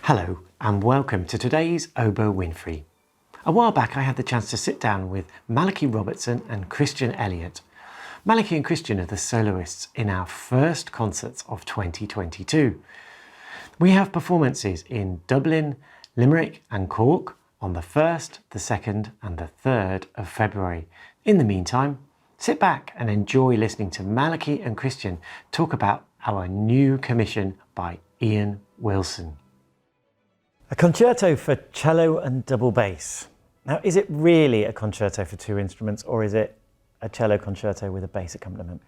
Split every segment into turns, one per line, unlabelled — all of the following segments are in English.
Hello and welcome to today's Oboe Windfree. A while back I had the chance to sit down with Malachy and Christian Elliott. Malachy and Christian are the soloists in our first concerts of 2022. We have performances in Dublin, Limerick and Cork on the 1st, the 2nd and the 3rd of February. In the meantime, sit back and enjoy listening to Malachy and Christian talk about our new commission by Ian Wilson. A concerto for cello and double bass. Now, is it really a concerto for two instruments, or is it a cello concerto with a bass accompaniment?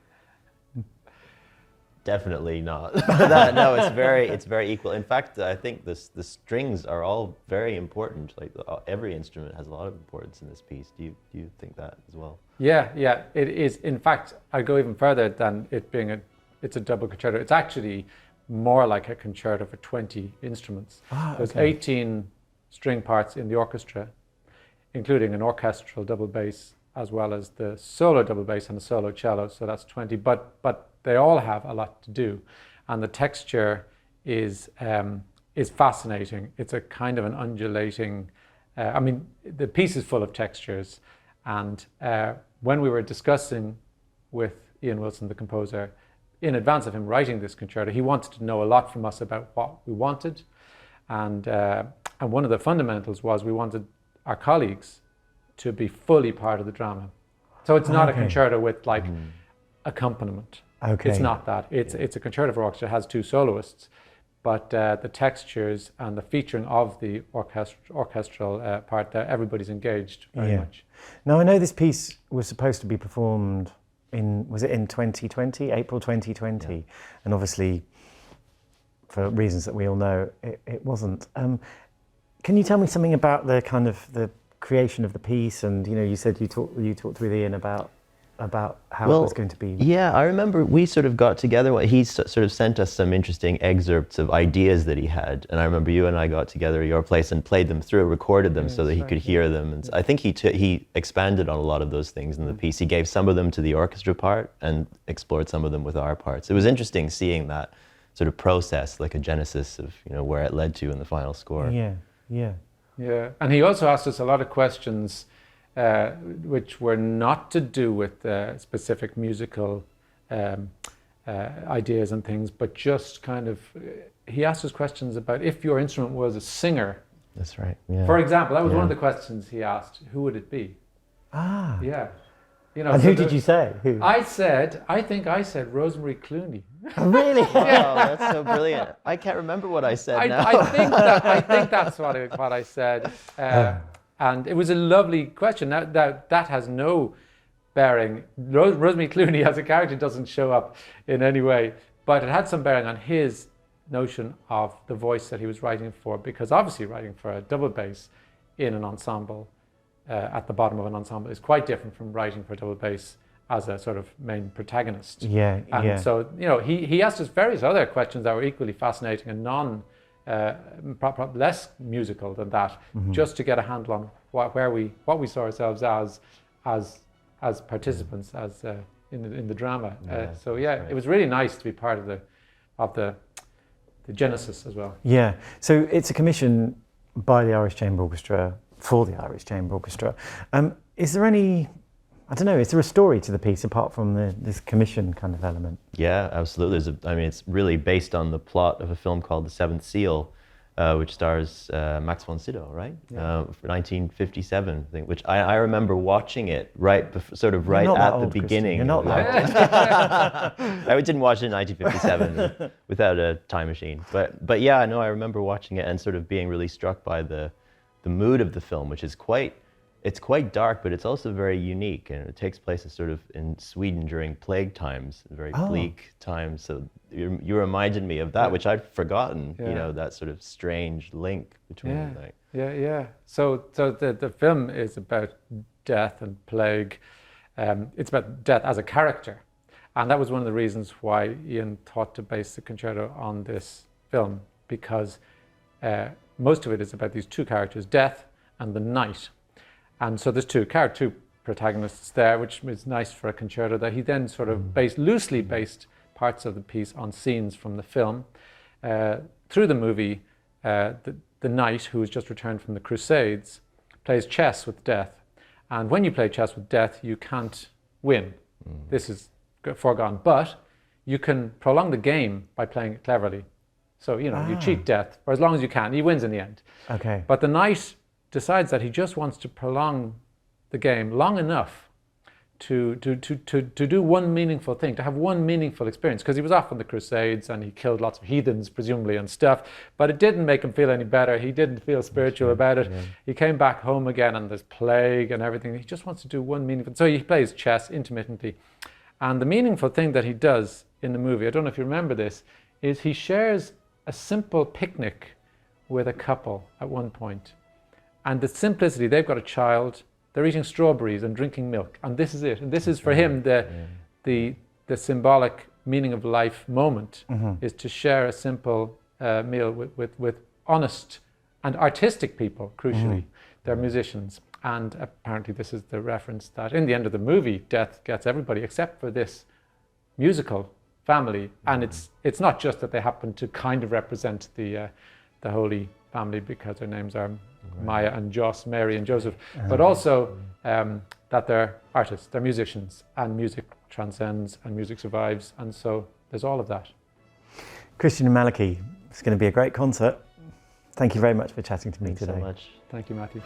Definitely not. No, it's very equal. In fact, I think the strings are all very important. Like every instrument has a lot of importance in this piece. Do you think that as well?
Yeah, it is. In fact, I go even further than it being it's a double concerto. It's actually more like a concerto for 20 instruments. There's 18 string parts in the orchestra, including an orchestral double bass, as well as the solo double bass and a solo cello. So that's 20. But they all have a lot to do, and the texture is fascinating. It's a kind of an undulating. The piece is full of textures, and when we were discussing with Ian Wilson, the composer, in advance of him writing this concerto, he wanted to know a lot from us about what we wanted, and one of the fundamentals was we wanted our colleagues to be fully part of the drama. So it's not a concerto with accompaniment. It's not that. It's a concerto for orchestra. It has two soloists, but the textures and the featuring of the orchestral part there, everybody's engaged very much.
Now, I know this piece was supposed to be performed was it in 2020, April 2020? Yeah. And obviously, for reasons that we all know, it wasn't. Can you tell me something about the kind of the creation of the piece? And you said you talked with Ian about how it was going to be.
Yeah, I remember we sort of got together. He sort of sent us some interesting excerpts of ideas that he had, and I remember you and I got together at your place and played them through, recorded them so that he could hear them. And I think he expanded on a lot of those things in the piece. He gave some of them to the orchestra part and explored some of them with our parts. It was interesting seeing that sort of process, like a genesis of where it led to in the final score.
Yeah. And he also asked us a lot of questions which were not to do with specific musical ideas and things, but just kind of, he asked us questions about if your instrument was a singer.
That's right. Yeah.
For example, that was one of the questions he asked. Who would it be? Yeah.
And who did you say? Who?
I think I said Rosemary Clooney.
Really?
Wow, that's so brilliant. I can't remember what I said now.
I think that's what I said. And it was a lovely question. Now, that has no bearing. Rosemary Clooney as a character doesn't show up in any way, but it had some bearing on his notion of the voice that he was writing for, because obviously writing for a double bass in an ensemble, at the bottom of an ensemble, is quite different from writing for a double bass as a sort of main protagonist. So, he asked us various other questions that were equally fascinating and less musical than that, just to get a handle on what we saw ourselves as participants, as in the drama. It was really nice to be part of the genesis as well.
Yeah. So it's a commission by the Irish Chamber Orchestra for the Irish Chamber Orchestra. Is there any? I don't know, is there a story to the piece apart from this commission kind of element?
Yeah, absolutely. It's really based on the plot of a film called The Seventh Seal, which stars Max von Sydow, right?
Yeah.
For 1957, I think, which I remember watching it right at the beginning.
You're not that
old. I didn't watch it in 1957 without a time machine. But yeah, no, I remember watching it and sort of being really struck by the mood of the film, which is quite dark, but it's also very unique, and it takes place sort of in Sweden during plague times, very bleak times. So you reminded me of that, which I'd forgotten. That sort of strange link between.
So the film is about death and plague. It's about death as a character, and that was one of the reasons why Ian thought to base the concerto on this film, because most of it is about these two characters, death and the night. And so there's two protagonists there, which is nice for a concerto, that he then sort of loosely based parts of the piece on scenes from the film. Through the movie, the knight who has just returned from the Crusades plays chess with death. And when you play chess with death, you can't win. This is foregone. But you can prolong the game by playing it cleverly. So, you cheat death for as long as you can. He wins in the end.
Okay.
But the knight decides that he just wants to prolong the game long enough to do one meaningful thing, to have one meaningful experience, because he was off on the Crusades and he killed lots of heathens, presumably, and stuff, but it didn't make him feel any better. He didn't feel spiritual about it. Yeah. He came back home again and there's plague and everything. He just wants to do one meaningful, so he plays chess intermittently. And the meaningful thing that he does in the movie, I don't know if you remember this, is he shares a simple picnic with a couple at one point. And the simplicity, they've got a child, they're eating strawberries and drinking milk, and this is it. And this is for him the symbolic meaning of life moment, is to share a simple meal with honest and artistic people, crucially. They're musicians. And apparently this is the reference that in the end of the movie, death gets everybody except for this musical family. And it's not just that they happen to kind of represent the Holy Family because their names are Maya and Joss, Mary and Joseph, but also that they're artists, they're musicians, and music transcends and music survives, and so there's all of that.
Christian and Malachy, it's going to be a great concert. Thank you very much for chatting to me today.
Thanks so much.
Thank you, Matthew.